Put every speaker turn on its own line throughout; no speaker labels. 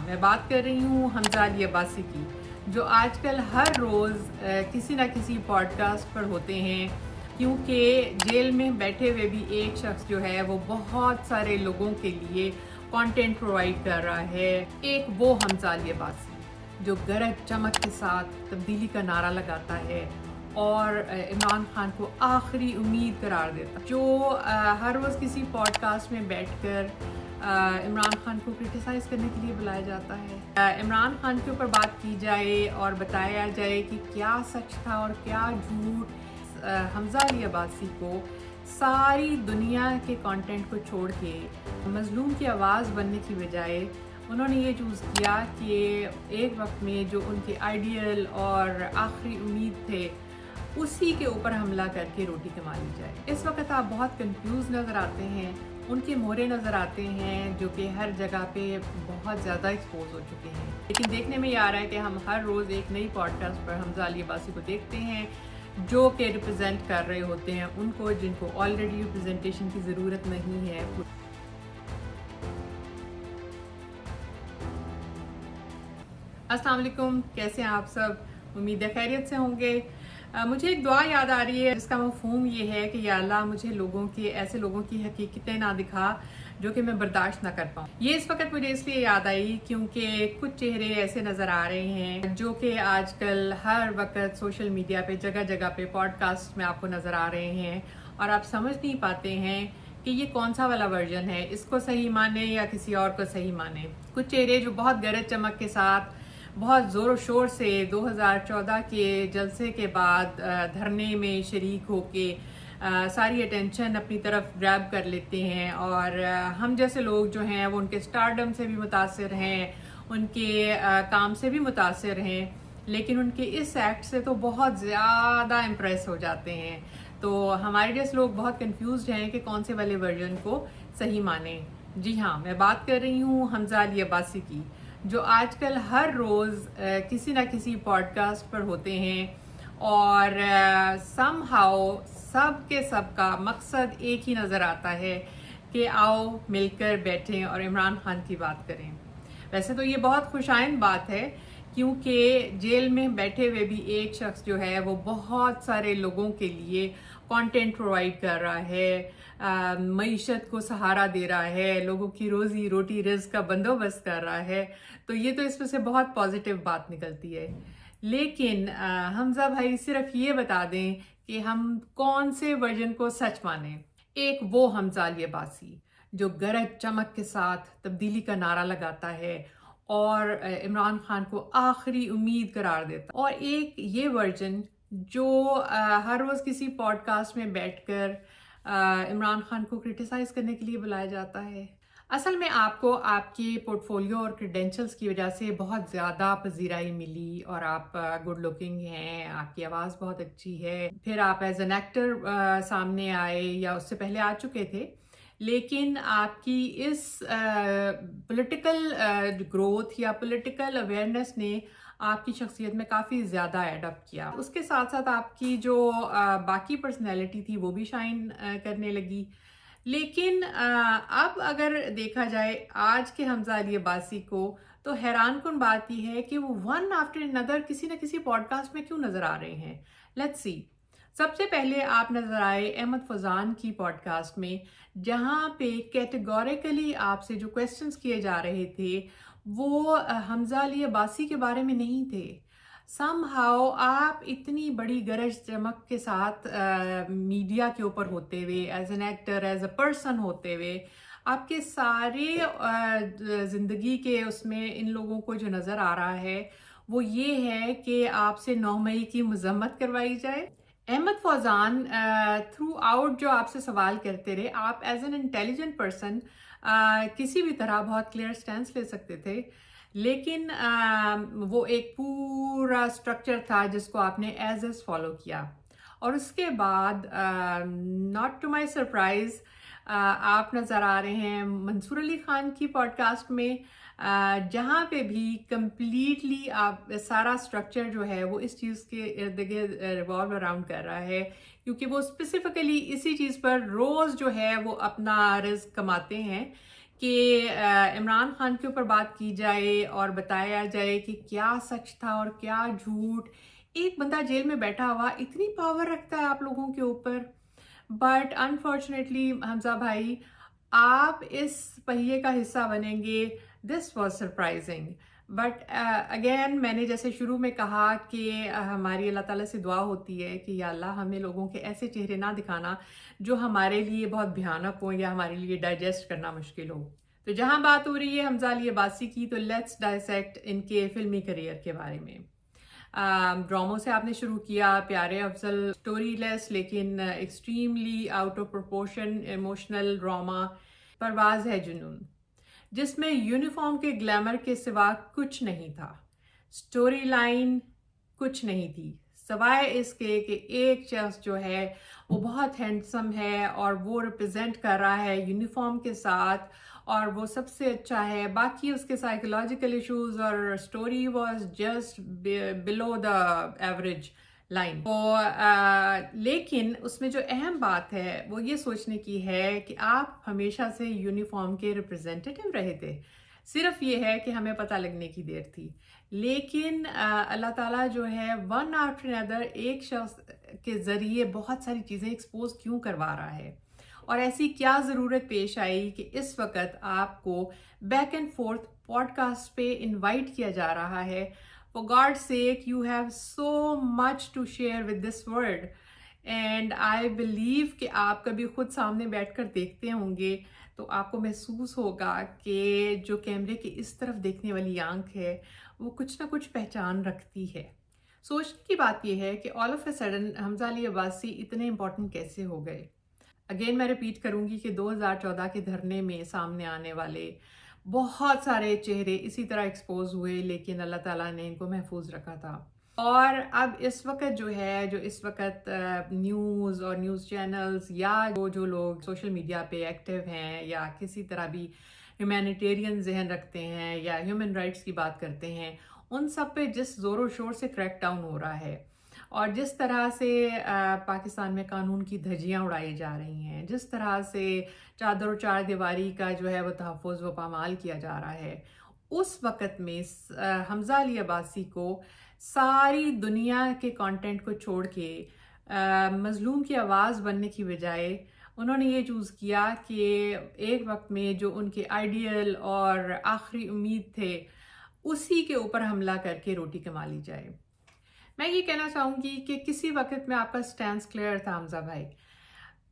मैं बात कर रही हूँ हमजा अली अब्बासी की, जो आजकल हर रोज़ किसी ना किसी पॉडकास्ट पर होते हैं, क्योंकि जेल में बैठे हुए भी एक शख्स जो है वो बहुत सारे लोगों के लिए कंटेंट प्रोवाइड कर रहा है। एक वो हमजा अली अब्बासी जो गरज चमक के साथ तब्दीली का नारा लगाता है और इमरान खान को आखिरी उम्मीद करार देता, जो हर रोज़ किसी पॉडकास्ट में बैठकर इमरान खान को क्रिटिसाइज़ करने के लिए बुलाया जाता है। इमरान खान के ऊपर बात की जाए और बताया जाए कि क्या सच था और क्या झूठ। हमजा अली अब्बासी को सारी दुनिया के कंटेंट को छोड़ के मज़लूम की आवाज़ बनने की बजाय उन्होंने ये चूज़ किया कि एक वक्त में जो उनके आइडियल और आखिरी उम्मीद थे उसी के ऊपर हमला करके रोटी कमा ली जाए। इस वक्त आप बहुत कंफ्यूज नज़र आते हैं, उनके मोहरे नज़र आते हैं जो कि हर जगह पे बहुत ज़्यादा एक्सपोज हो चुके हैं। लेकिन देखने में ये आ रहा है कि हम हर रोज़ एक नई पॉडकास्ट पर हमजा अली अब्बासी को देखते हैं जो कि रिप्रेजेंट कर रहे होते हैं उनको जिनको ऑलरेडी रिप्रेजेंटेशन की ज़रूरत नहीं है। अस्सलाम वालेकुम, कैसे हैं आप सब? उम्मीद है खैरियत से होंगे। मुझे एक दुआ याद आ रही है जिसका मफ़हूम ये है कि या अल्लाह मुझे ऐसे लोगों की हकीकतें ना दिखा जो कि मैं बर्दाश्त ना कर पाऊँ। ये इस वक्त मुझे इसलिए याद आई क्योंकि कुछ चेहरे ऐसे नज़र आ रहे हैं जो कि आजकल हर वक्त सोशल मीडिया पे जगह जगह पे पॉडकास्ट में आपको नज़र आ रहे हैं और आप समझ नहीं पाते हैं कि ये कौन सा वाला वर्जन है, इसको सही माने या किसी और को सही माने। कुछ चेहरे जो बहुत गरज चमक के साथ बहुत ज़ोर शोर से 2014 के जलसे के बाद धरने में शरीक होके सारी अटेंशन अपनी तरफ ग्रैब कर लेते हैं और हम जैसे लोग जो हैं वो उनके स्टारडम से भी मुतासिर हैं, उनके काम से भी मुतासिर हैं, लेकिन उनके इस एक्ट से तो बहुत ज़्यादा इम्प्रेस हो जाते हैं। तो हमारे जैसे लोग बहुत कंफ्यूज्ड हैं कि कौन से वाले वर्जन को सही माने। जी हाँ, मैं बात कर रही हूँ हमजा अली अब्बासी की, जो आजकल हर रोज़ किसी ना किसी पॉडकास्ट पर होते हैं और समहाउ सब के सब का मकसद एक ही नज़र आता है कि आओ मिलकर बैठें और इमरान खान की बात करें। वैसे तो ये बहुत खुशाइंद बात है क्योंकि जेल में बैठे हुए भी एक शख्स जो है वो बहुत सारे लोगों के लिए कंटेंट प्रोवाइड कर रहा है, मईशत को सहारा दे रहा है, लोगों की रोज़ी रोटी रिज़्क का बंदोबस्त कर रहा है। तो ये तो इसमें से बहुत पॉजिटिव बात निकलती है। लेकिन हमजा भाई सिर्फ ये बता दें कि हम कौन से वर्जन को सच माने। एक वो हमजा अली अब्बासी जो गरज चमक के साथ तब्दीली का नारा लगाता है और इमरान खान को आखिरी उम्मीद करार देता, और एक ये वर्जन जो हर रोज़ किसी पॉडकास्ट में बैठकर इमरान खान को क्रिटिसाइज़ करने के लिए बुलाया जाता है। असल में आपको आपके पोर्टफोलियो और क्रेडेंशियल्स की वजह से बहुत ज़्यादा पजीराई मिली और आप गुड लुकिंग हैं, आपकी आवाज़ बहुत अच्छी है, फिर आप एज एन एक्टर सामने आए या उससे पहले आ चुके थे, लेकिन आपकी इस पॉलिटिकल ग्रोथ या पॉलिटिकल अवेयरनेस ने आपकी शख्सियत में काफ़ी ज़्यादा एडअप किया। उसके साथ साथ आपकी जो बाकी पर्सनैलिटी थी वो भी शाइन करने लगी। लेकिन अब अगर देखा जाए आज के हमजा अली अब्बासी को, तो हैरान कुन बात यह है कि वो वन आफ्टर अनदर किसी न किसी पॉडकास्ट में क्यों नज़र आ रहे हैं। Let's see. सबसे पहले आप नज़र आए अहमद फजान की पॉडकास्ट में, जहाँ पे कैटेगोरिकली आपसे जो क्वेश्चंस किए जा रहे थे वो हमजा अली अब्बासी के बारे में नहीं थे। समहाउ आप इतनी बड़ी गरज चमक के साथ मीडिया के ऊपर होते हुए, as an actor, as a person होते हुए, आपके सारे ज़िंदगी के उसमें इन लोगों को जो नज़र आ रहा है वो ये है कि आपसे 9 मई की मजम्मत करवाई जाए। अहमद फौजान थ्रू आउट जो आपसे सवाल करते रहे, आप एज एन इंटेलिजेंट पर्सन किसी भी तरह बहुत क्लियर स्टैंड ले सकते थे, लेकिन वो एक पूरा स्ट्रक्चर था जिसको आपने एज एस फॉलो किया। और उसके बाद नॉट टू माय सरप्राइज आप नज़र आ रहे हैं मंसूर अली खान की पॉडकास्ट में, जहाँ पे भी कम्प्लीटली आप सारा स्ट्रक्चर जो है वो इस चीज़ के इर्द गिर्द रिवॉल्व अराउंड कर रहा है, क्योंकि वो स्पेसिफिकली इसी चीज़ पर रोज़ जो है वो अपना रिस्क कमाते हैं کہ عمران خان کے اوپر بات کی جائے اور بتایا جائے کہ کیا سچ تھا اور کیا جھوٹ. ایک بندہ جیل میں بیٹھا ہوا اتنی پاور رکھتا ہے آپ لوگوں کے اوپر. بٹ انفارچونیٹلی حمزہ بھائی آپ اس پہیے کا حصہ بنیں گے. This was surprising. But again میں نے جیسے شروع میں کہا کہ ہماری اللہ تعالیٰ سے دعا ہوتی ہے کہ یا اللہ ہمیں لوگوں کے ایسے چہرے نہ دکھانا جو ہمارے لیے بہت بھیانک ہوں یا ہمارے لیے ڈائجسٹ کرنا مشکل ہو. تو جہاں بات ہو رہی ہے حمزہ علی عباسی کی تو لیٹس ڈائسیکٹ ان کے فلمی کریئر کے بارے میں. ڈراموں سے آپ نے شروع کیا, پیارے افضل اسٹوری لیس لیکن extremely out of proportion emotional drama پرواز ہے جنون, جس میں یونیفارم کے گلیمر کے سوا کچھ نہیں تھا. اسٹوری لائن کچھ نہیں تھی سوائے اس کے کہ ایک شخص جو ہے وہ بہت ہینڈسم ہے اور وہ ریپرزینٹ کر رہا ہے یونیفارم کے ساتھ اور وہ سب سے اچھا ہے. باقی اس کے سائیکولوجیکل ایشوز اور story was just below the average line. تو لیکن اس میں جو اہم بات ہے وہ یہ سوچنے کی ہے کہ آپ ہمیشہ سے یونیفارم کے ریپرزینٹیٹیو رہے تھے. صرف یہ ہے کہ ہمیں پتہ لگنے کی دیر تھی. لیکن اللہ تعالیٰ جو ہے ون آفٹر اندر ایک شخص کے ذریعے بہت ساری چیزیں ایکسپوز کیوں کروا رہا ہے, اور ایسی کیا ضرورت پیش آئی کہ اس وقت آپ کو back and forth podcast پہ انوائٹ کیا جا رہا ہے. For God's sake, you have so much to share with this world. And I believe کہ آپ کبھی خود سامنے بیٹھ کر دیکھتے ہوں گے تو آپ کو محسوس ہوگا کہ جو کیمرے کی اس طرف دیکھنے والی آنکھ ہے وہ کچھ نہ کچھ پہچان رکھتی ہے. سوچنے کی بات یہ ہے کہ all of a sudden Hamza Ali Abbasi اتنے امپورٹنٹ کیسے ہو گئے. اگین میں ریپیٹ کروں گی کہ 2014 کے دھرنے میں سامنے آنے والے بہت سارے چہرے اسی طرح ایکسپوز ہوئے لیکن اللہ تعالیٰ نے ان کو محفوظ رکھا تھا. اور اب اس وقت جو اس وقت نیوز اور نیوز چینلز یا جو لوگ سوشل میڈیا پہ ایکٹیو ہیں یا کسی طرح بھی ہیومینیٹیرین ذہن رکھتے ہیں یا ہیومن رائٹس کی بات کرتے ہیں, ان سب پہ جس زور و شور سے کریک ڈاؤن ہو رہا ہے اور جس طرح سے پاکستان میں قانون کی دھجیاں اڑائی جا رہی ہیں, جس طرح سے چادر و چار دیواری کا جو ہے وہ تحفظ و پامال کیا جا رہا ہے, اس وقت میں حمزہ علی عباسی کو ساری دنیا کے کانٹینٹ کو چھوڑ کے مظلوم کی آواز بننے کی بجائے انہوں نے یہ چوز کیا کہ ایک وقت میں جو ان کے آئیڈیل اور آخری امید تھے اسی کے اوپر حملہ کر کے روٹی کما لی جائے. میں یہ کہنا چاہوں گی کہ کسی وقت میں آپ کا سٹینس کلیئر تھا حمزہ بھائی,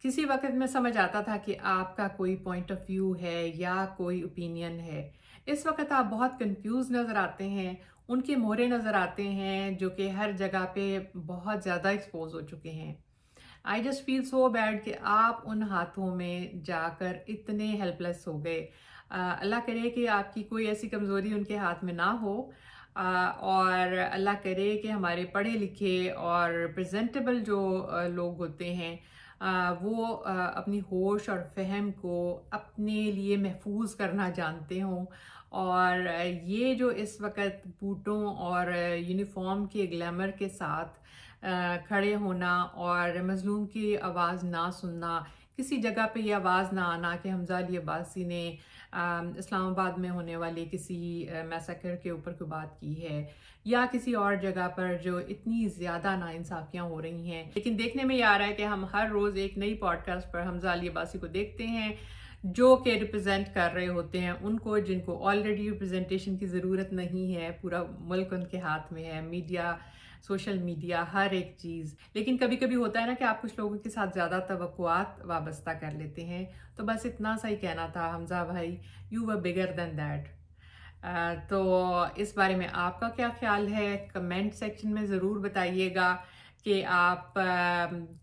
کسی وقت میں سمجھ آتا تھا کہ آپ کا کوئی پوائنٹ آف ویو ہے یا کوئی اوپینین ہے. اس وقت آپ بہت کنفیوز نظر آتے ہیں, ان کے مہرے نظر آتے ہیں جو کہ ہر جگہ پہ بہت زیادہ ایکسپوز ہو چکے ہیں. I just feel so bad کہ آپ ان ہاتھوں میں جا کر اتنے ہیلپ لیس ہو گئے. اللہ کرے کہ آپ کی کوئی ایسی کمزوری ان کے ہاتھ میں نہ ہو, اور اللہ کرے کہ ہمارے پڑھے لکھے اور پریزنٹیبل جو لوگ ہوتے ہیں وہ اپنی ہوش اور فہم کو اپنے لیے محفوظ کرنا جانتے ہوں, اور یہ جو اس وقت بوٹوں اور یونیفارم کے گلیمر کے ساتھ کھڑے ہونا اور مظلوم کی آواز نہ سننا, کسی جگہ پہ یہ آواز نہ آنا کہ حمزہ علی عباسی نے اسلام آباد میں ہونے والے کسی میسیکر کے اوپر کوئی بات کی ہے یا کسی اور جگہ پر جو اتنی زیادہ ناانصافیاں ہو رہی ہیں. لیکن دیکھنے میں یہ آ رہا ہے کہ ہم ہر روز ایک نئی pod cost per Hamza Ali Abbasi کو دیکھتے ہیں جو کہ ریپرزینٹ کر رہے ہوتے ہیں ان کو جن کو آلریڈی ریپرزنٹیشن کی ضرورت نہیں ہے. پورا ملک ان کے ہاتھ میں ہے, میڈیا, سوشل میڈیا, ہر ایک چیز. لیکن کبھی کبھی ہوتا ہے نا کہ آپ کچھ لوگوں کے ساتھ زیادہ توقعات وابستہ کر لیتے ہیں. تو بس اتنا سا ہی کہنا تھا حمزہ بھائی, you were bigger then that. تو اس بارے میں آپ کا کیا خیال ہے کمنٹ سیکشن میں ضرور بتائیے گا کہ آپ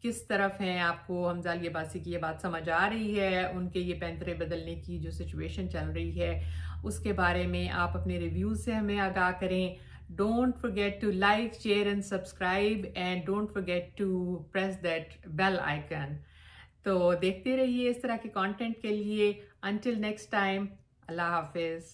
کس طرف ہیں. آپ کو حمزہ علی عباسی کی یہ بات سمجھ آ رہی ہے, ان کے یہ پینترے بدلنے کی جو سچویشن چل رہی ہے اس کے بارے میں آپ اپنے ریویوز سے ہمیں آگاہ کریں. Don't forget to like, share and subscribe, and don't forget to press that bell icon. تو دیکھتے رہیے اس طرح کے کانٹینٹ کے لیے. Until next time, اللہ حافظ.